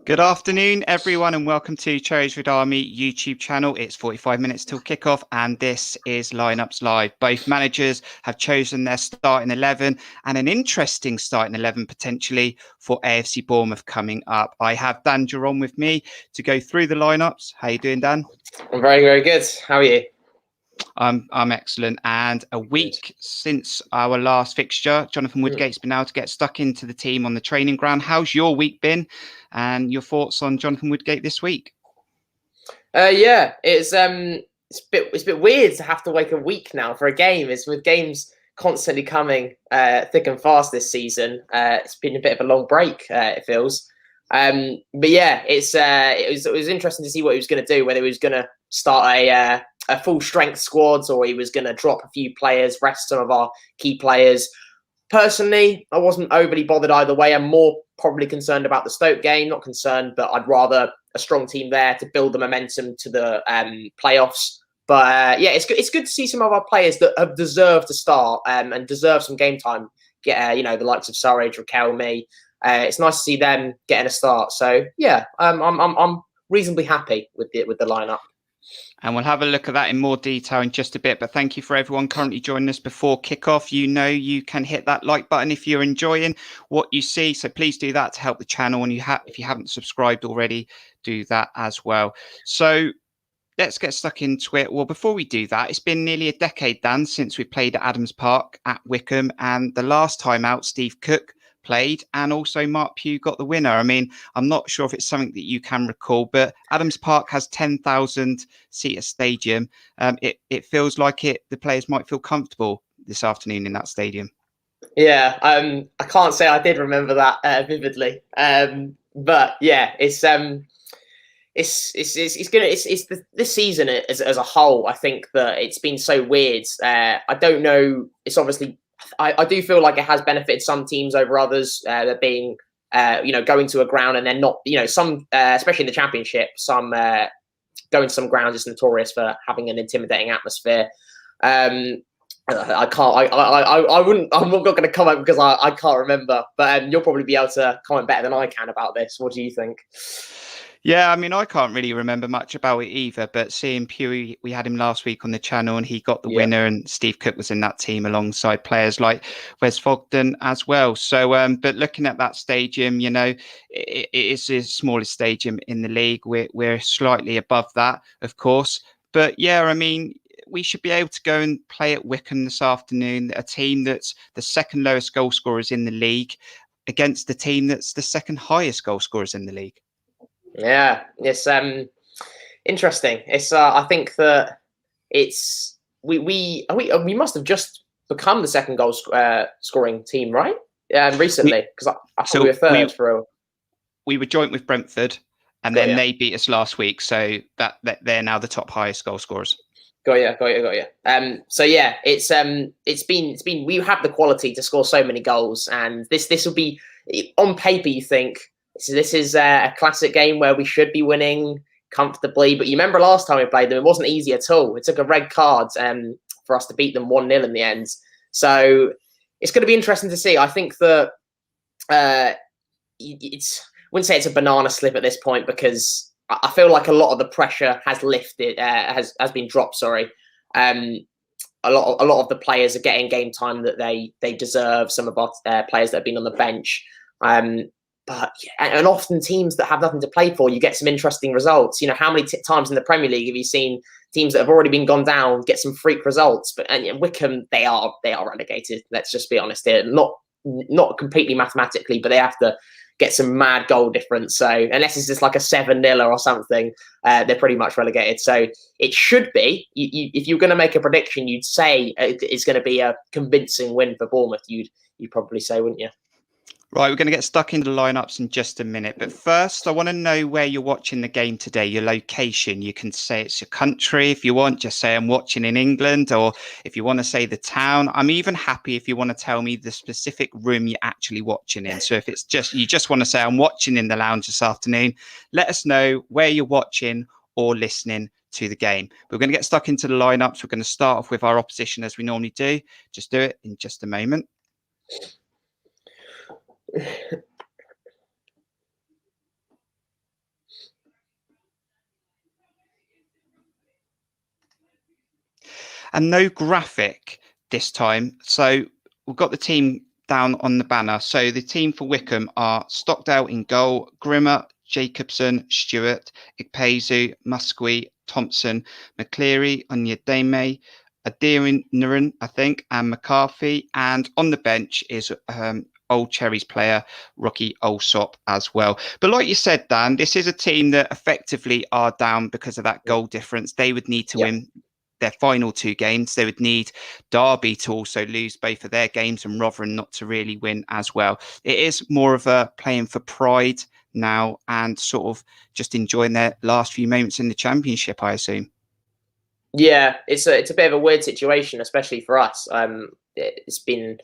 Good afternoon, everyone, and welcome to Cherries with Army YouTube channel. It's 45 minutes till kickoff, and this is Lineups Live. Both managers have chosen their starting 11, and an interesting starting 11 potentially for AFC Bournemouth coming up. I have Dan Juron with me to go through the lineups. How you doing, Dan? I'm very, very good. How are you? I'm excellent. And a week since our last fixture, Jonathan Woodgate's been able to get stuck into the team on the training ground. How's your week been? And your thoughts on Jonathan Woodgate this week? Yeah, it's a bit weird to have to wait a week now for a game. It's with games constantly coming thick and fast this season. It's been a bit of a long break. It feels. But yeah, it was interesting to see what he was going to do. Whether he was going to start a full strength squad or he was going to drop a few players, rest some of our key players. Personally, I wasn't overly bothered either way. I'm more probably concerned about the Stoke game. Not concerned, but I'd rather a strong team there to build the momentum to the playoffs. But yeah, it's good to see some of our players that have deserved to start and deserve some game time. Get the likes of Surridge, Riquelme. It's nice to see them getting a start. So yeah, I'm reasonably happy with the lineup. And we'll have a look at that in more detail in just a bit. But thank you for everyone currently joining us before kickoff. You know you can hit that like button if you're enjoying what you see. So please do that to help the channel. And if you haven't subscribed already, do that as well. So let's get stuck into it. Well, before we do that, it's been nearly a decade, Dan, since we played at Adams Park at Wycombe. And the last time out, Steve Cook played and also Mark Pugh got the winner. I mean, I'm not sure if it's something that you can recall, but Adams Park has 10,000 seater stadium. It feels like the players might feel comfortable this afternoon in that stadium. Yeah, I can't say I did remember that vividly, but yeah, it's this season as a whole. I think that it's been so weird. I don't know. It's obviously. I do feel like it has benefited some teams over others. They're being, going to a ground and they're not, some, especially in the Championship, some going to some grounds is notorious for having an intimidating atmosphere. I can't, I wouldn't, I'm not going to comment because I can't remember, but you'll probably be able to comment better than I can about this. What do you think? Yeah, I mean, I can't really remember much about it either, but seeing Pugh, we had him last week on the channel and he got the winner, and Steve Cook was in that team alongside players like Wes Fogden as well. So, but looking at that stadium, it is the smallest stadium in the league. We're slightly above that, of course. But yeah, I mean, we should be able to go and play at Wycombe this afternoon, a team that's the second lowest goal scorers in the league against the team that's the second highest goal scorers in the league. Yeah, it's interesting. It's I think that it's we must have just become the second goal scoring team, right? Recently, because I thought we were third for a. We were joint with Brentford, and then they beat us last week, so that they're now the top highest goal scorers. Got you. So yeah, it's been we have the quality to score so many goals, and this will be on paper. You think. So this is a classic game where we should be winning comfortably. But you remember last time we played them, it wasn't easy at all. It took a red card for us to beat them 1-0 in the end. So it's going to be interesting to see. I think that I wouldn't say it's a banana slip at this point because I feel like a lot of the pressure has lifted, has been dropped. Sorry. A lot of the players are getting game time that they deserve. Some of our players that have been on the bench. But and often teams that have nothing to play for, you get some interesting results. How many times in the Premier League have you seen teams that have already been gone down get some freak results? But Wycombe, they are relegated. Let's just be honest here. Not completely mathematically, but they have to get some mad goal difference. So unless it's just like a 7-0 or something, they're pretty much relegated. So it should be. If you're going to make a prediction, you'd say it's going to be a convincing win for Bournemouth. You'd probably say, wouldn't you? Right, we're going to get stuck into the lineups in just a minute. But first, I want to know where you're watching the game today, your location. You can say it's your country if you want. Just say I'm watching in England, or if you want to say the town. I'm even happy if you want to tell me the specific room you're actually watching in. So if it's you just want to say I'm watching in the lounge this afternoon, let us know where you're watching or listening to the game. We're going to get stuck into the lineups. We're going to start off with our opposition as we normally do. Just do it in just a moment. And no graphic this time. So we've got the team down on the banner. So the team for Wycombe are Stockdale in goal, Grimmer, Jacobson, Stewart, Ikpeazu, Muskie, Thompson, McCleary, Onyedeme, Adeniran, I think, and McCarthy. And on the bench is old Cherries player Rocky Alsop as well. But like you said, Dan, this is a team that effectively are down because of that goal difference. They would need to win their final 2 games. They would need Derby to also lose both of their games and Rotherham not to really win as well. It is more of a playing for pride now and sort of just enjoying their last few moments in the Championship, I assume. Yeah, it's a bit of a weird situation, especially for us. It's been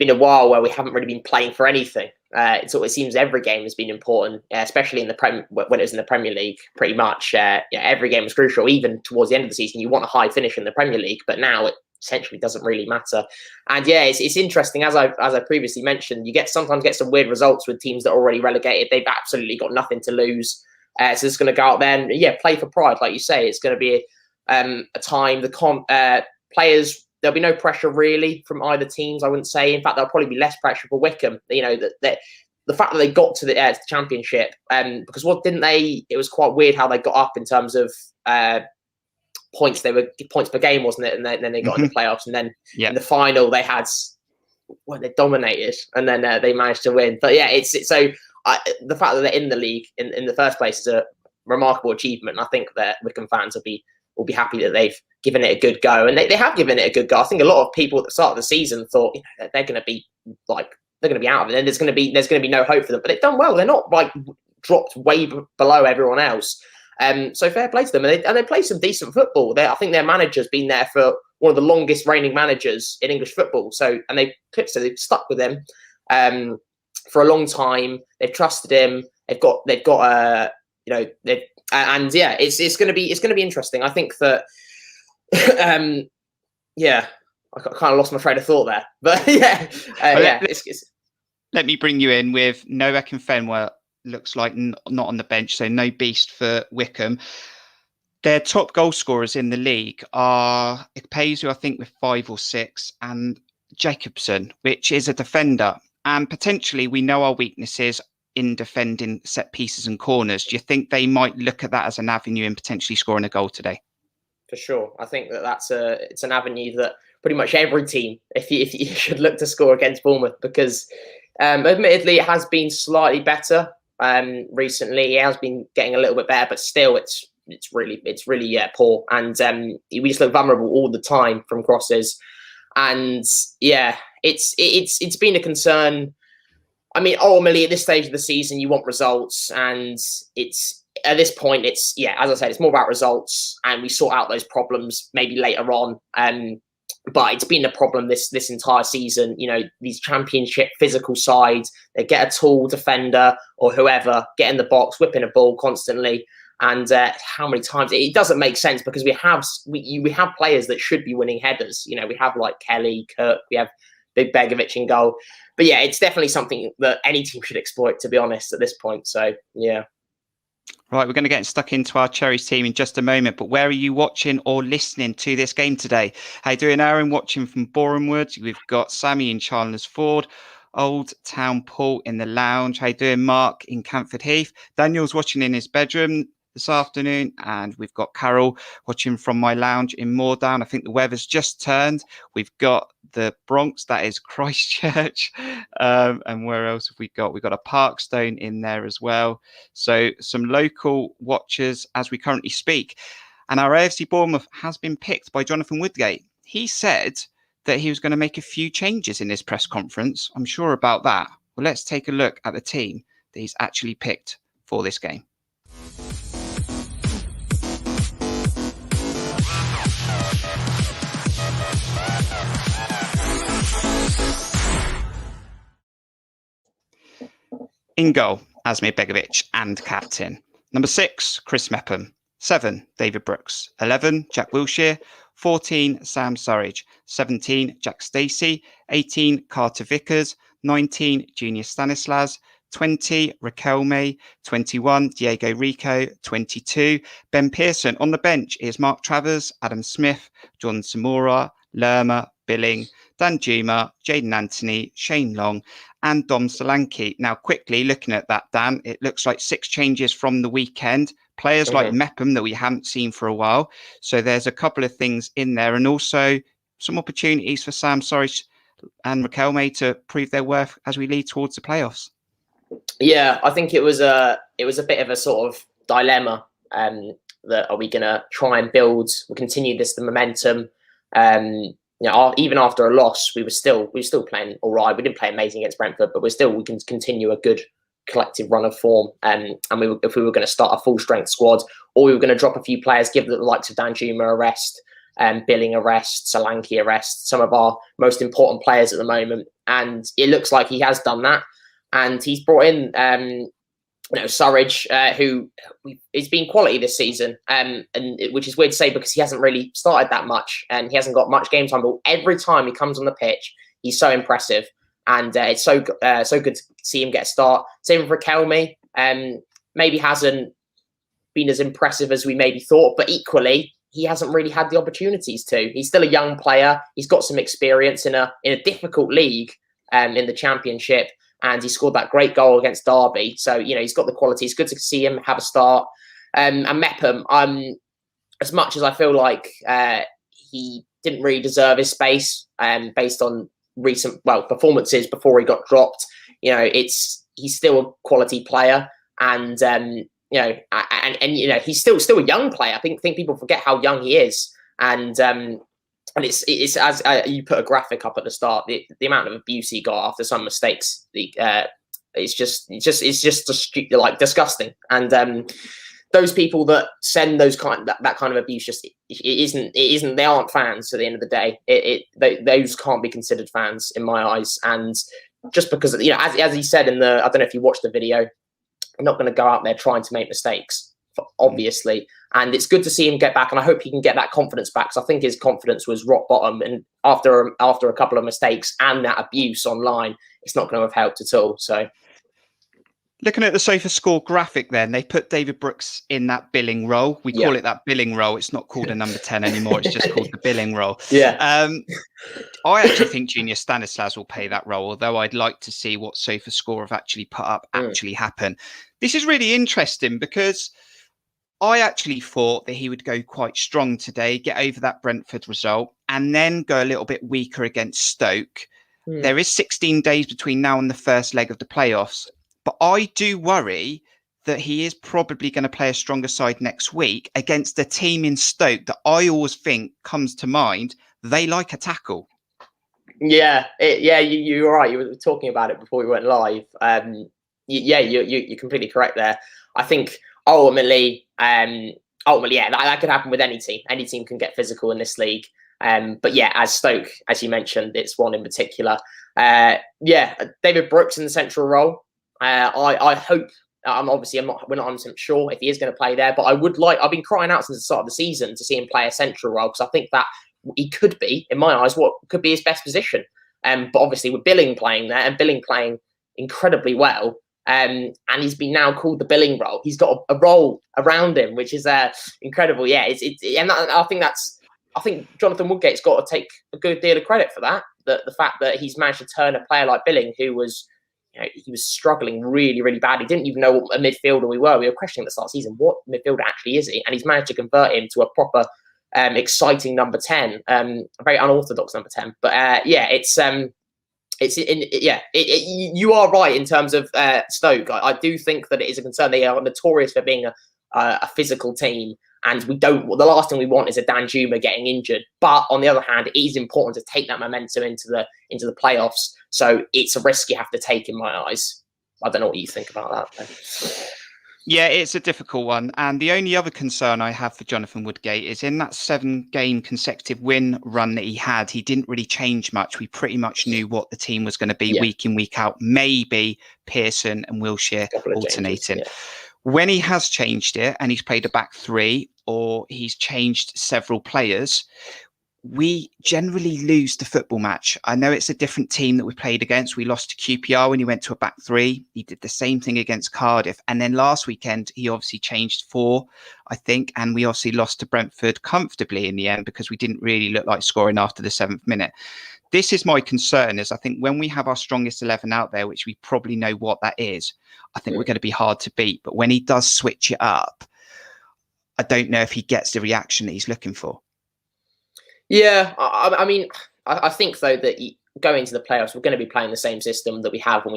a while where we haven't really been playing for anything. It seems every game has been important, especially in the when it was in the Premier League. Pretty much, every game was crucial. Even towards the end of the season, you want a high finish in the Premier League, but now it essentially doesn't really matter. And yeah, it's interesting, as I previously mentioned, you sometimes get some weird results with teams that are already relegated. They've absolutely got nothing to lose, so it's going to go out there and play for pride, like you say. It's going to be a time players. There'll be no pressure really from either teams, I wouldn't say. In fact, there'll probably be less pressure for Wycombe. That the fact that they got to the Championship, because it was quite weird how they got up in terms of points. They were points per game, wasn't it? And then they got in the playoffs, and then in the final they they dominated, and then they managed to win. But yeah, the fact that they're in the league in the first place is a remarkable achievement. And I think that Wycombe fans will be happy that they've given it a good go, and they have given it a good go. I think a lot of people at the start of the season thought they're going to be out of it, and there's going to be no hope for them. But they've done well. They're not dropped way below everyone else. So fair play to them, and they play some decent football. I think their manager's been there for one of the longest reigning managers in English football. So they've stuck with him for a long time. They've trusted him. It's going to be interesting. I think that. I kind of lost my train of thought there, but let me bring you in with Noah and Fenwell. Looks like not on the bench, so no beast for Wycombe. Their top goal scorers in the league are Ikpeazu, I think, with 5 or 6, and Jacobson, which is a defender. And potentially we know our weaknesses in defending set pieces and corners. Do you think they might look at that as an avenue in potentially scoring a goal today? For sure. I think it's an avenue that pretty much every team, if you should look to score against Bournemouth, because admittedly it has been slightly better recently. It has been getting a little bit better, but still it's really poor, and we just look vulnerable all the time from crosses. And it's been a concern. I mean, ultimately at this stage of the season you want results, and at this point, as I said, it's more about results, and we sort out those problems maybe later on. But it's been a problem this entire season. These Championship physical sides, they get a tall defender or whoever, get in the box, whipping a ball constantly. And how many times it doesn't make sense, because we have players that should be winning headers. We have like Kelly, Kirk, we have Big Begovic in goal. But yeah, it's definitely something that any team should exploit, to be honest, at this point. So yeah. Right, we're going to get stuck into our Cherries team in just a moment, but where are you watching or listening to this game today? How you doing, Aaron? Watching from Bournemouth. We've got Sammy in Chandler's Ford, Old Town Pool in the lounge. How you doing, Mark in Camford Heath? Daniel's watching in his bedroom this afternoon, and we've got Carol watching from my lounge in Moordown. I think the weather's just turned. We've got the Bronx, that is Christchurch, and where else have we got? We've got a Parkstone in there as well. So some local watchers as we currently speak. And our AFC Bournemouth has been picked by Jonathan Woodgate. He said that he was going to make a few changes in his press conference. I'm sure about that. Well, let's take a look at the team that he's actually picked for this game. In goal, Asmir Begovic and captain. Number 6, Chris Mepham. 7, David Brooks. 11, Jack Wilshere. 14, Sam Surridge. 17, Jack Stacey. 18, Carter Vickers. 19, Junior Stanislas. 20, Riquelme. 21, Diego Rico. 22, Ben Pearson. On the bench is Mark Travers, Adam Smith, John Zamora, Lerma, Billing, Dan Juron, Jaden Anthony, Shane Long, and Dom Solanke. Now, quickly looking at that, Dan, it looks like 6 changes from the weekend. Players like Mepham that we haven't seen for a while. So there's a couple of things in there, and also some opportunities for Sam Surridge and Riquelme to prove their worth as we lead towards the playoffs. Yeah, I think it was a bit of a sort of dilemma. That are we going to try and build? We'll continue the momentum. Even after a loss, we were still playing all right. We didn't play amazing against Brentford, but we can continue a good collective run of form. And if we were going to start a full strength squad, or we were going to drop a few players, give the likes of Dan Juron a rest, Billing a rest, Solanke a rest, some of our most important players at the moment. And it looks like he has done that. And he's brought in Surridge, who has been quality this season, and which is weird to say because he hasn't really started that much and he hasn't got much game time. But every time he comes on the pitch, he's so impressive, and it's so good to see him get a start. Same with Riquelme, maybe hasn't been as impressive as we maybe thought, but equally he hasn't really had the opportunities to. He's still a young player. He's got some experience in a difficult league, in the Championship. And he scored that great goal against Derby. So, he's got the quality. It's good to see him have a start. And Mepham, as much as I feel like he didn't really deserve his space based on recent performances before he got dropped, he's still a quality player. And, he's still a young player. I think people forget how young he is. And it's as you put a graphic up at the start, the amount of abuse he got after some mistakes, it's just disgusting. And those people that send that kind of abuse, it isn't. They aren't fans at the end of the day. Those can't be considered fans in my eyes. And just because as he said I don't know if you watched the video, I'm not going to go out there trying to make mistakes, obviously. And it's good to see him get back, and I hope he can get that confidence back, because I think his confidence was rock bottom, and after a couple of mistakes and that abuse online, it's not going to have helped at all. So looking at the SofaScore graphic, then they put David Brooks in that Billing role. We call it that Billing role. It's not called a number 10 anymore. It's just called the Billing role. I actually think Junior Stanislas will play that role, although I'd like to see what SofaScore have actually put up actually happen. This is really interesting because I actually thought that he would go quite strong today, get over that Brentford result, and then go a little bit weaker against Stoke. There is 16 days between now and the first leg of the playoffs. But I do worry that he is probably going to play a stronger side next week against a team in Stoke that I always think comes to mind. They like a tackle. You're right. You were talking about it before we went live. You're completely correct there. I think ultimately, that could happen with any team. Any team can get physical in this league. But as Stoke, as you mentioned, it's one in particular. David Brooks in the central role. I hope. We're not 100% sure if he is going to play there, but I've been crying out since the start of the season to see him play a central role, because I think that he could be, in my eyes, what could be his best position. But obviously with Billing playing there, and Billing playing incredibly well, and he's been now called the Billing role. He's got a role around him, which is incredible. I think Jonathan Woodgate's got to take a good deal of credit for that. The fact that he's managed to turn a player like Billing, who was, he was struggling really, really bad. He didn't even know what a midfielder we were. We were questioning at the start of the season, what midfielder actually is he? And he's managed to convert him to a proper, exciting number 10, a very unorthodox number 10. But you are right in terms of Stoke. I do think that it is a concern. They are notorious for being a physical team, and the last thing we want is a Dan Juron getting injured. But on the other hand, it is important to take that momentum into the playoffs. So it's a risk you have to take, in my eyes. I don't know what you think about that. Yeah, it's a difficult one. And the only other concern I have for Jonathan Woodgate is in that 7-game consecutive win run that he had, he didn't really change much. We pretty much knew what the team was going to be week in, week out. Maybe Pearson and Wilshere alternating. Changes, When he has changed it and he's played a back 3, or he's changed several players, we generally lose the football match. I know it's a different team that we played against. We lost to QPR when he went to a back three. He did the same thing against Cardiff. And then last weekend, he obviously changed 4, I think. And we obviously lost to Brentford comfortably in the end because we didn't really look like scoring after the 7th minute. This is my concern, is I think when we have our strongest 11 out there, which we probably know what that is, I think we're going to be hard to beat. But when he does switch it up, I don't know if he gets the reaction that he's looking for. Yeah, I mean, I think though that going into the playoffs, we're going to be playing the same system that we have when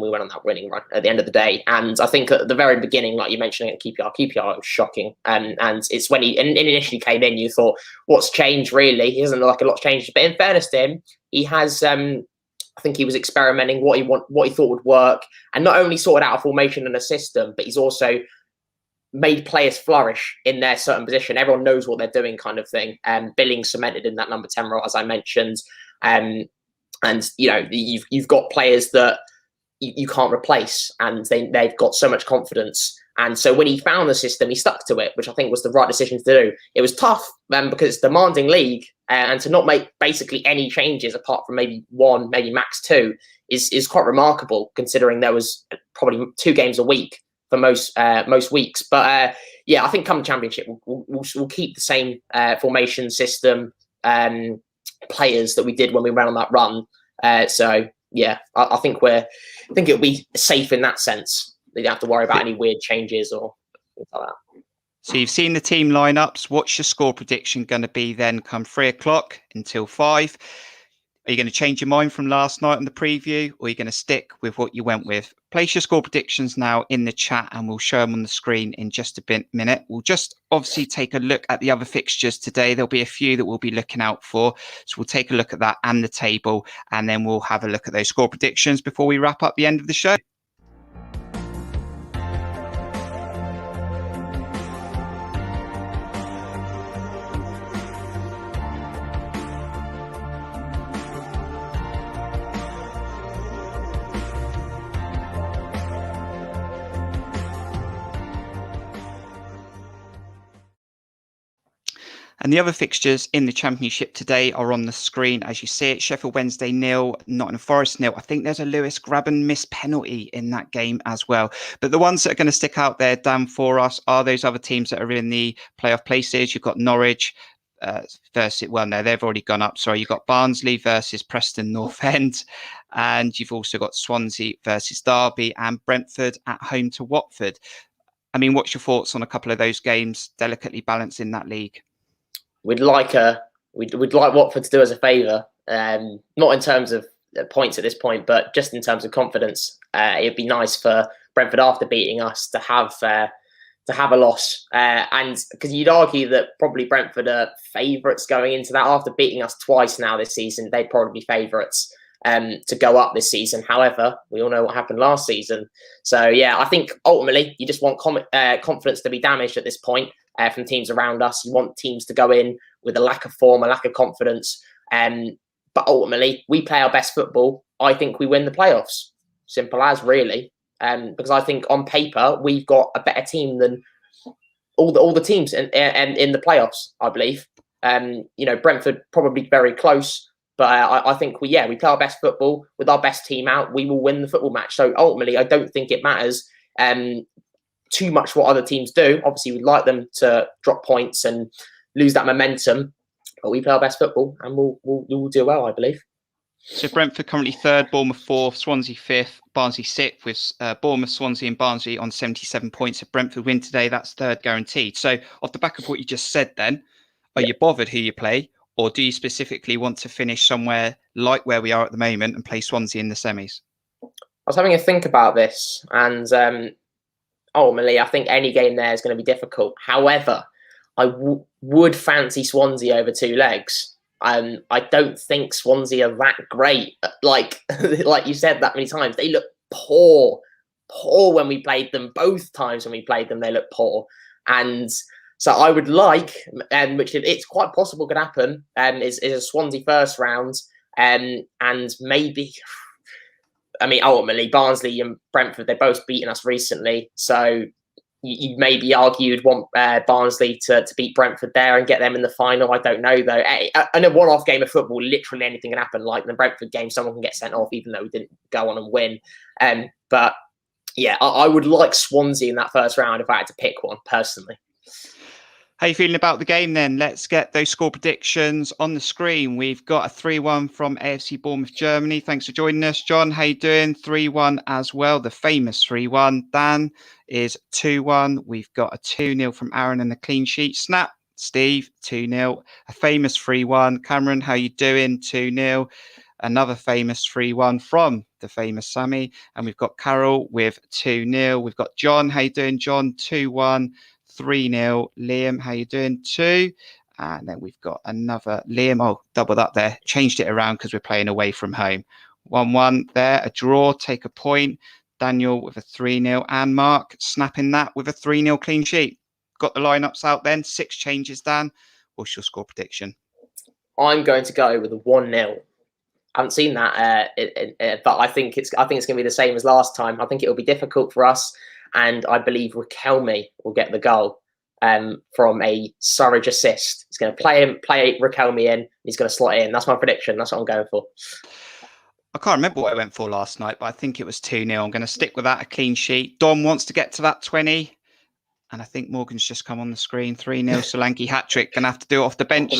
we went on that winning run at the end of the day. And I think at the very beginning, like you mentioned, at QPR was shocking. And it's when he initially came in, you thought, what's changed really? He doesn't look like a lot's changed. But in fairness to him, he has. I think he was experimenting what he thought would work, and not only sorted out a formation and a system, but he's also made players flourish in their certain position. Everyone knows what they're doing, kind of thing. Billing cemented in that number 10 role, as I mentioned. And you know, you've got players that you can't replace, and they've got so much confidence. And so when he found the system, he stuck to it, which I think was the right decision to do. It was tough because it's a demanding league, and to not make basically any changes apart from maybe 1, maybe max 2, is quite remarkable, considering there was probably 2 games a week for most weeks. But yeah, I think come the Championship, we'll keep the same formation, system, players that we did when we ran on that run. So yeah, I think it'll be safe in that sense. You don't have to worry about any weird changes or things like that. So you've seen the team lineups. What's your score prediction going to be then come 3 o'clock until 5? Are you going to change your mind from last night on the preview, or are you going to stick with what you went with? Place your score predictions now in the chat and we'll show them on the screen in just a minute. We'll just obviously take a look at the other fixtures today. There'll be a few that we'll be looking out for. So we'll take a look at that and the table, and then we'll have a look at those score predictions before we wrap up the end of the show. And the other fixtures in the Championship today are on the screen as you see it. Sheffield Wednesday 0, Nottingham Forest 0. I think there's a Lewis Grabban missed penalty in that game as well. But the ones that are going to stick out there, Dan, for us are those other teams that are in the playoff places. You've got Norwich versus, well, no, they've already gone up. Sorry, you've got Barnsley versus Preston North End. And you've also got Swansea versus Derby and Brentford at home to Watford. I mean, what's your thoughts on a couple of those games, delicately balanced in that league? We'd like Watford to do us a favour, not in terms of points at this point, but just in terms of confidence. It'd be nice for Brentford, after beating us, to have a loss, and because you'd argue that probably Brentford are favourites going into that after beating us twice now this season. They'd probably be favourites to go up this season. However, we all know what happened last season. So yeah, I think ultimately you just want confidence to be damaged at this point. From teams around us, you want teams to go in with a lack of form, a lack of confidence. But ultimately, we play our best football. I think we win the playoffs. Simple as, really. Because I think on paper we've got a better team than all the teams in the playoffs. I believe. You know, Brentford probably very close, but I think we play our best football with our best team out. We will win the football match. So ultimately, I don't think it matters too much what other teams do. Obviously, we'd like them to drop points and lose that momentum, but we play our best football and we'll do well, I believe. So Brentford currently 3rd, Bournemouth 4th, Swansea 5th, Barnsley 6th, with Bournemouth, Swansea and Barnsley on 77 points. If Brentford win today, that's 3rd guaranteed. So off the back of what you just said then, are you bothered who you play, or do you specifically want to finish somewhere like where we are at the moment and play Swansea in the semis? I was having a think about this, and ultimately, I think any game there is going to be difficult. However, I would fancy Swansea over 2 legs. I don't think Swansea are that great. Like you said that many times, they look poor when we played them. Both times when we played them, they look poor. And so I would like, which it's quite possible could happen, is a Swansea first round, and maybe. I mean, ultimately, Barnsley and Brentford, they've both beaten us recently. So you maybe argue you'd want Barnsley to beat Brentford there and get them in the final. I don't know, though. In a one-off game of football, literally anything can happen. Like in the Brentford game, someone can get sent off, even though we didn't go on and win. But yeah, I would like Swansea in that first round if I had to pick one, personally. How you feeling about the game then? Let's get those score predictions on the screen. We've got a 3-1 from AFC Bournemouth, Germany. Thanks for joining us. John, how you doing? 3-1 as well, the famous 3-1. Dan is 2-1. We've got a 2-0 from Aaron and a clean sheet. Snap, Steve, 2-0. A famous 3-1. Cameron, how you doing? 2-0. Another famous 3-1 from the famous Sammy. And we've got Carol with 2-0. We've got John, how you doing? John, 2-1. 3-0. Liam, how you doing? 2. And then we've got another Liam. Oh, doubled up there. Changed it around because we're playing away from home. 1-1 there. A draw. Take a point. Daniel with a 3-0. And Mark snapping that with a 3-0 clean sheet. Got the lineups out then. 6 changes, Dan. What's your score prediction? I'm going to go with a 1-0. I haven't seen that, but I think it's going to be the same as last time. I think it will be difficult for us. And I believe Wycombe will get the goal from a Surridge assist. He's going to play Wycombe in. He's going to slot it in. That's my prediction. That's what I'm going for. I can't remember what I went for last night, but I think it was 2-0. I'm going to stick with that, a clean sheet. Dom wants to get to that 20. And I think Morgan's just come on the screen. 3-0 Solanke hat-trick. Going to have to do it off the bench.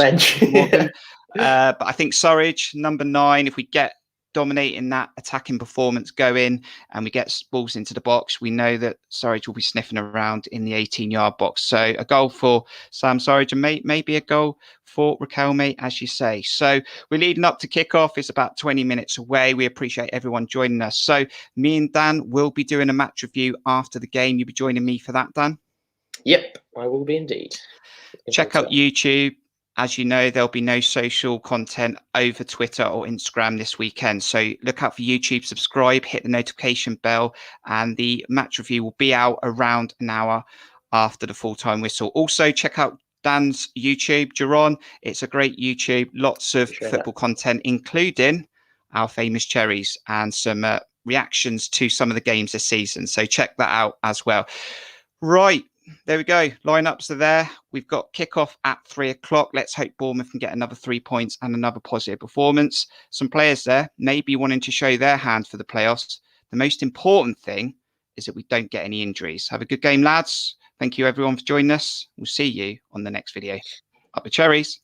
Morgan. But I think Surridge, number 9, if we get dominating that attacking performance going and we get balls into the box, we know that Surridge will be sniffing around in the 18-yard box. So a goal for Sam Surridge and maybe a goal for Wycombe, as you say. So we're leading up to kickoff. It's about 20 minutes away. We appreciate everyone joining us. So me and Dan will be doing a match review after the game. You'll be joining me for that, Dan? Yep, I will be indeed. Check out YouTube. As you know, there'll be no social content over Twitter or Instagram this weekend. So look out for YouTube, subscribe, hit the notification bell, and the match review will be out around an hour after the full-time whistle. Also, check out Dan's YouTube, Juron. It's a great YouTube, lots of football content, including our famous Cherries and some reactions to some of the games this season. So check that out as well. Right. There we go. Lineups are there. We've got kickoff at 3 o'clock. Let's hope Bournemouth can get another 3 points and another positive performance. Some players there maybe wanting to show their hand for the playoffs. The most important thing is that we don't get any injuries. Have a good game, lads. Thank you, everyone, for joining us. We'll see you on the next video. Up the Cherries.